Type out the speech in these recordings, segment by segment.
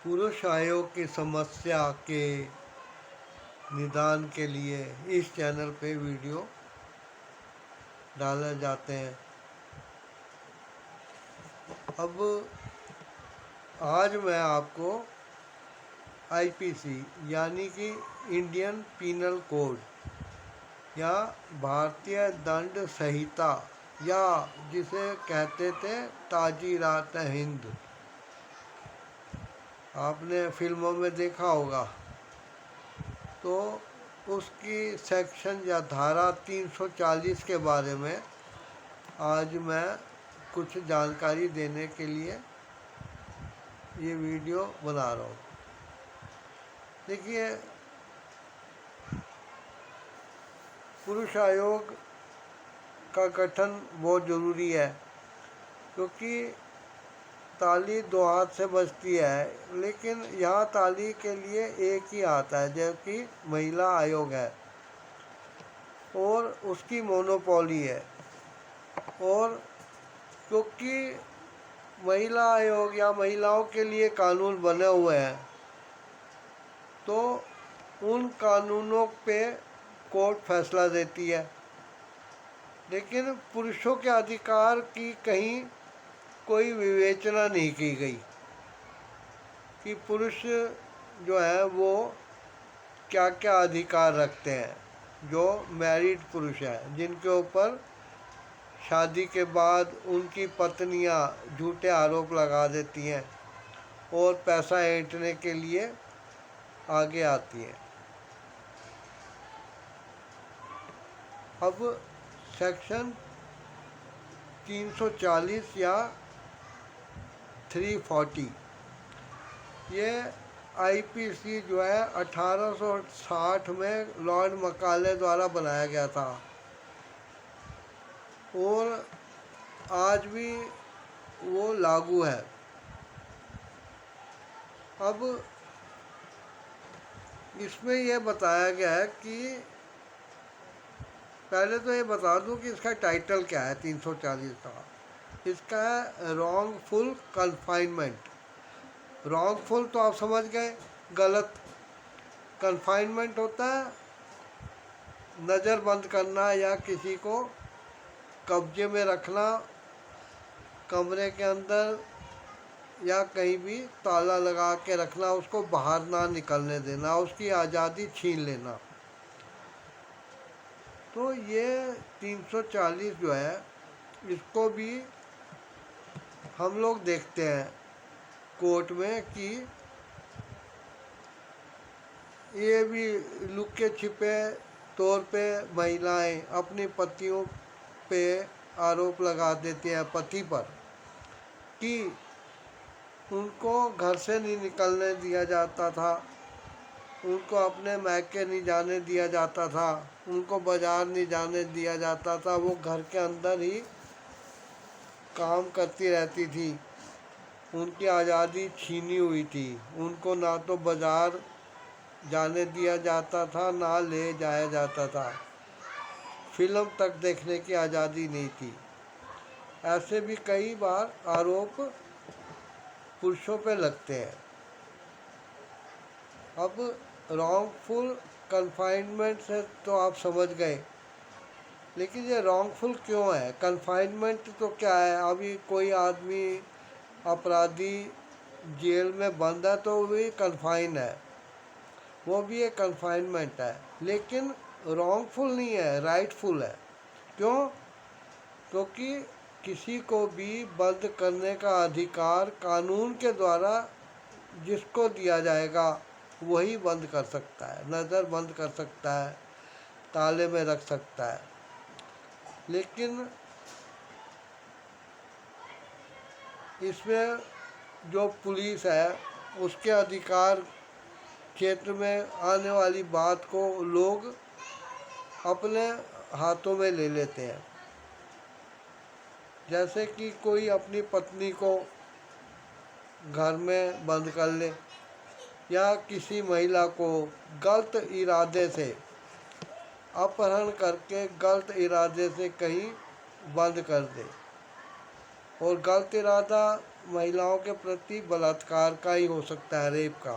पुरुष आयोग की समस्या के निदान के लिए इस चैनल पे वीडियो डाले जाते हैं। अब आज मैं आपको आईपीसी यानी कि इंडियन पीनल कोड या भारतीय दंड संहिता या जिसे कहते थे ताजीरात हिंद, आपने फिल्मों में देखा होगा, तो उसकी सेक्शन या धारा 340 के बारे में आज मैं कुछ जानकारी देने के लिए ये वीडियो बना रहा हूँ। देखिए, पुरुष आयोग का गठन बहुत ज़रूरी है क्योंकि ताली दो हाथ से बजती है, लेकिन यहाँ ताली के लिए एक ही हाथ है, जबकि महिला आयोग है और उसकी मोनोपोली है। और क्योंकि महिला आयोग या महिलाओं के लिए कानून बने हुए हैं, तो उन कानूनों पे कोर्ट फैसला देती है। लेकिन पुरुषों के अधिकार की कहीं कोई विवेचना नहीं की गई कि पुरुष जो है वो क्या क्या अधिकार रखते हैं। जो मैरिड पुरुष हैं, जिनके ऊपर शादी के बाद उनकी पत्नियां झूठे आरोप लगा देती हैं और पैसा ऐंठने के लिए आगे आती हैं। अब सेक्शन 340 या 340 ये आईपीसी जो है 1860 में लॉर्ड मकाले द्वारा बनाया गया था और आज भी वो लागू है। अब इसमें यह बताया गया है कि पहले तो ये बता दूं कि इसका टाइटल क्या है 340 का। इसका है रॉन्गफुल कन्फाइनमेंट। रॉन्गफुल तो आप समझ गए, गलत। कन्फाइनमेंट होता है नज़र बंद करना या किसी को कब्जे में रखना, कमरे के अंदर या कहीं भी ताला लगा के रखना, उसको बाहर ना निकलने देना, उसकी आज़ादी छीन लेना। तो ये 340 जो है, इसको भी हम लोग देखते हैं कोर्ट में कि ये भी लुके छिपे तौर पे महिलाएं अपने पतियों पे आरोप लगा देती हैं, पति पर, कि उनको घर से नहीं निकलने दिया जाता था, उनको अपने मैके नहीं जाने दिया जाता था, उनको बाज़ार नहीं जाने दिया जाता था, वो घर के अंदर ही काम करती रहती थी, उनकी आज़ादी छीनी हुई थी, उनको ना तो बाज़ार जाने दिया जाता था ना ले जाया जाता था, फिल्म तक देखने की आज़ादी नहीं थी। ऐसे भी कई बार आरोप पुरुषों पे लगते हैं। अब रॉन्गफुल कन्फाइनमेंट से तो आप समझ गए, लेकिन ये रॉन्गफुल क्यों है? कन्फाइनमेंट तो क्या है, अभी कोई आदमी अपराधी जेल में बंद है तो भी कन्फाइन है, वो भी एक कन्फाइनमेंट है, लेकिन रॉन्गफुल नहीं है, राइटफुल है। क्यों? क्योंकि किसी को भी बंद करने का अधिकार कानून के द्वारा जिसको दिया जाएगा वही बंद कर सकता है, नज़र बंद कर सकता है, ताले में रख सकता है। लेकिन इसमें जो पुलिस है उसके अधिकार क्षेत्र में आने वाली बात को लोग अपने हाथों में ले लेते हैं। जैसे कि कोई अपनी पत्नी को घर में बंद कर ले या किसी महिला को गलत इरादे से अपहरण करके गलत इरादे से कहीं बंद कर दे। और गलत इरादा महिलाओं के प्रति बलात्कार का ही हो सकता है, रेप का।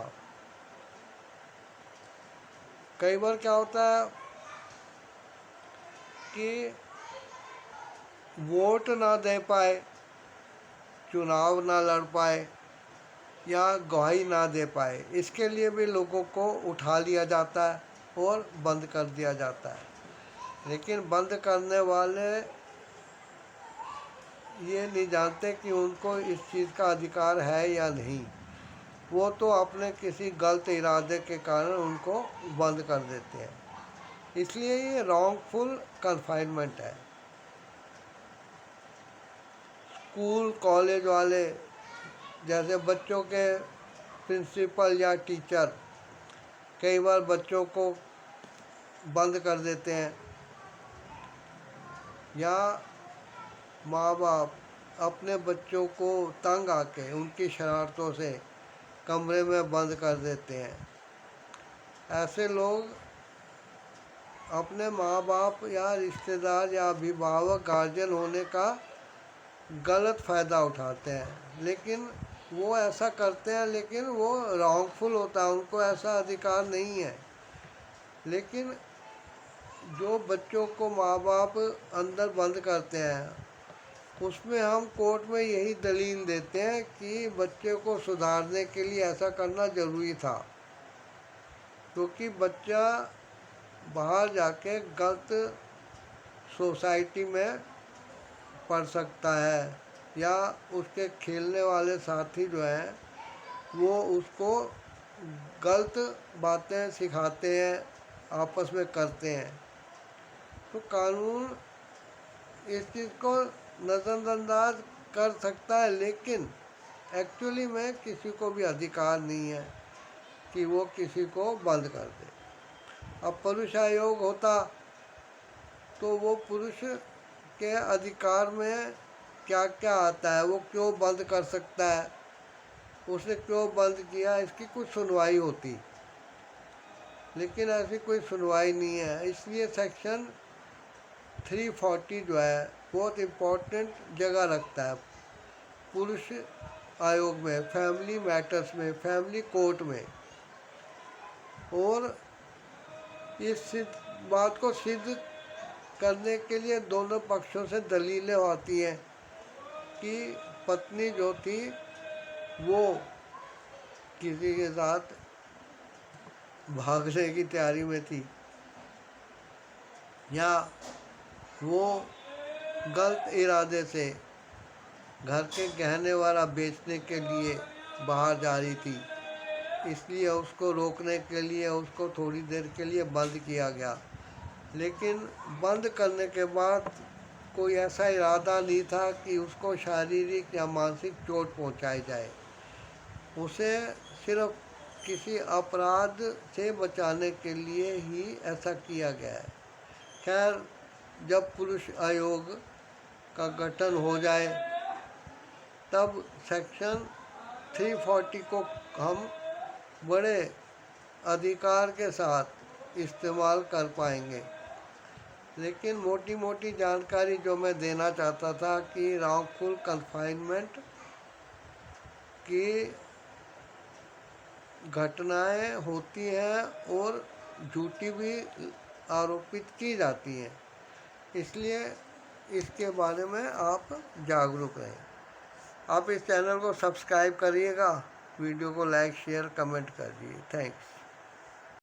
कई बार क्या होता है कि वोट ना दे पाए, चुनाव ना लड़ पाए या गवाही ना दे पाए, इसके लिए भी लोगों को उठा लिया जाता है और बंद कर दिया जाता है। लेकिन बंद करने वाले ये नहीं जानते कि उनको इस चीज़ का अधिकार है या नहीं। वो तो अपने किसी गलत इरादे के कारण उनको बंद कर देते हैं। इसलिए ये रॉन्गफुल कन्फाइनमेंट है। स्कूल कॉलेज वाले, जैसे बच्चों के प्रिंसिपल या टीचर कई बार बच्चों को बंद कर देते हैं, या माँ बाप अपने बच्चों को तंग आके उनकी शरारतों से कमरे में बंद कर देते हैं। ऐसे लोग अपने माँ बाप या रिश्तेदार या अभिभावक गार्जियन होने का गलत फ़ायदा उठाते हैं। लेकिन वो ऐसा करते हैं, लेकिन वो रॉन्गफुल होता है, उनको ऐसा अधिकार नहीं है। लेकिन जो बच्चों को माँ बाप अंदर बंद करते हैं, उसमें हम कोर्ट में यही दलील देते हैं कि बच्चे को सुधारने के लिए ऐसा करना ज़रूरी था, क्योंकि बच्चा बाहर जाके गलत सोसाइटी में पढ़ सकता है, या उसके खेलने वाले साथी जो हैं वो उसको गलत बातें सिखाते हैं, आपस में करते हैं। तो कानून इस चीज़ को नज़रअंदाज कर सकता है, लेकिन एक्चुअली में किसी को भी अधिकार नहीं है कि वो किसी को बंद कर दे। अब पुरुष आयोग होता तो वो पुरुष के अधिकार में क्या क्या आता है, वो क्यों बंद कर सकता है, उसने क्यों बंद किया, इसकी कुछ सुनवाई होती। लेकिन ऐसी कोई सुनवाई नहीं है। इसलिए सेक्शन 340 जो है बहुत इम्पोर्टेंट जगह रखता है पुरुष आयोग में, फैमिली मैटर्स में, फैमिली कोर्ट में। और इस बात को सिद्ध करने के लिए दोनों पक्षों से दलीलें आती हैं कि पत्नी जो थी वो किसी के साथ भागने की तैयारी में थी, या वो गलत इरादे से घर के गहने वाला बेचने के लिए बाहर जा रही थी, इसलिए उसको रोकने के लिए उसको थोड़ी देर के लिए बंद किया गया। लेकिन बंद करने के बाद कोई ऐसा इरादा नहीं था कि उसको शारीरिक या मानसिक चोट पहुंचाई जाए। उसे सिर्फ किसी अपराध से बचाने के लिए ही ऐसा किया गया है। खैर, जब पुरुष आयोग का गठन हो जाए तब सेक्शन 340 को हम बड़े अधिकार के साथ इस्तेमाल कर पाएंगे। लेकिन मोटी मोटी जानकारी जो मैं देना चाहता था कि रॉन्गफुल कन्फाइनमेंट की घटनाएं होती हैं और झूठी भी आरोपित की जाती हैं, इसलिए इसके बारे में आप जागरूक रहें। आप इस चैनल को सब्सक्राइब करिएगा, वीडियो को लाइक शेयर कमेंट करिए। थैंक्स।